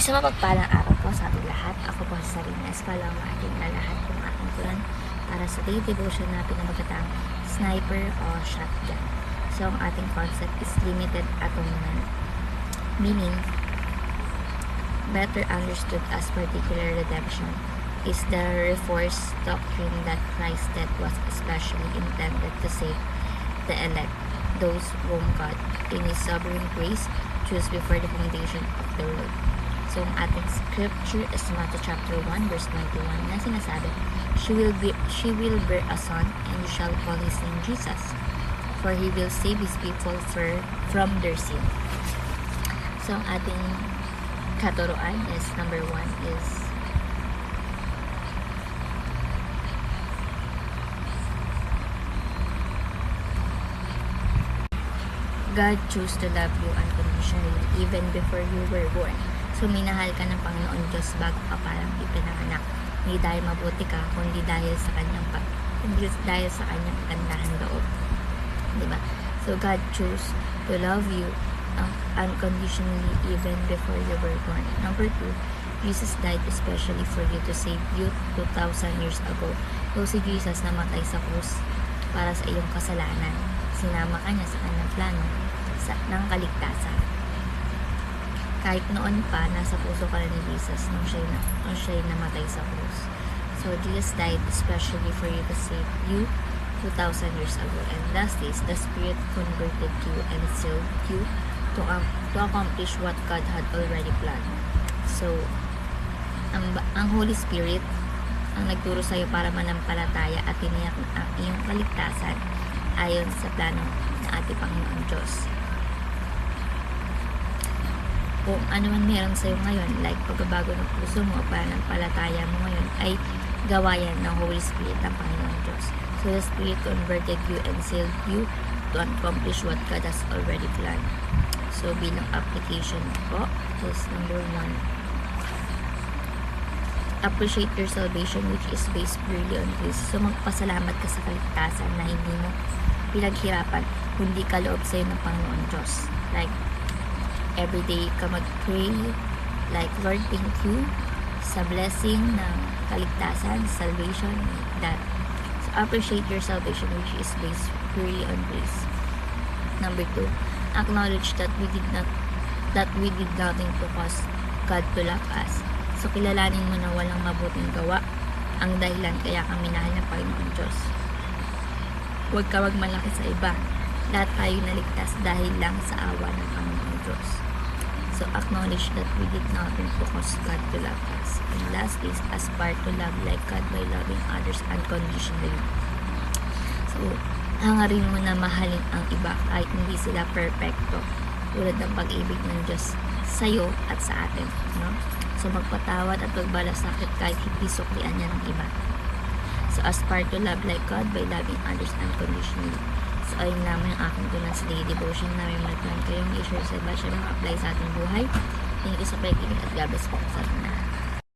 Isang mapagpalang araw po sa ating lahat. Ako po si Sarina Espala, ang ating lahat kung ating tulan para sa daily devotion na pinamagatang sniper o shotgun. So, ang ating concept is limited atonement, meaning better understood as particular redemption is the reforced doctrine that Christ's death was especially intended to save the elect, those whom God, in His sovereign grace, chose before the foundation of the world. So, ang ating scripture is Matthew chapter 1 verse 21 na sinasabi, She will bear a son, and you shall call his name Jesus, for he will save his people from their sin. So, ang ating katuruan is number 1 is God chose to love you unconditionally even before you were born. So, minahal ka ng Panginoon Diyos bago ka parang ipinanganak. Hindi dahil mabuti ka, kundi dahil sa kanyang kagandahan loob. Diba? So, God chose to love you unconditionally even before you were born. Number 2, Jesus died especially for you to save you 2,000 years ago. So, si Jesus namatay sa krus para sa iyong kasalanan. Sinama ka niya sa kanyang plano ng kaligtasan. Kahit noon pa, nasa puso ka na ni Jesus nung siya'y namatay sa krus. So, Jesus died especially for you to save you 2,000 years ago. And lastly, the Spirit converted you and sealed you to accomplish what God had already planned. So, ang Holy Spirit ang nagturo sa iyo para manampalataya at tiniyak ang iyong kaligtasan ayon sa plano ng ating Panginoon Diyos. Kung ano man meron sa iyo ngayon, like pagbabago ng puso mo o pananampalataya mo ngayon, ay gawa yan ng Holy Spirit ng Panginoon Diyos. So, the Spirit converted you and sealed you to accomplish what God has already planned. So, bilang application po is number 1. Appreciate your salvation which is based purely on grace. So, magpasalamat ka sa kaligtasan na hindi mo pinaghirapan, kundi kaloob sa iyo ng Panginoon Diyos. Like, everyday ka mag-pray, like, Lord, thank you sa blessing ng kaligtasan, salvation, like that. So, appreciate your salvation which is based purely on grace. Number 2, acknowledge that we did nothing to cause God to love us. So, kilalanin mo na walang mabuting gawa ang dahilan kaya kami minahal ng Panginoon Diyos. Huwag ka magmalaki sa iba. Lahat tayo naligtas dahil lang sa awa ng Panginoon Diyos. So, acknowledge that we did nothing to cause God to love us. And last is, aspire to love like God by loving others unconditionally. So, hangarin mo na mahalin ang iba kahit hindi sila perfecto, tulad ng pag-ibig ng Diyos sa iyo at sa atin. No? So, magpatawad at magbalasakit kahit hindi suklian niya ng iba. So, aspire to love like God by loving others unconditionally. So, ayun naman yung aking tunan sa daily devotion na may malagyan kayong i-share sa iba siya apply sa ating buhay. Thank you sa pakikinig at God bless po sa ating lahat.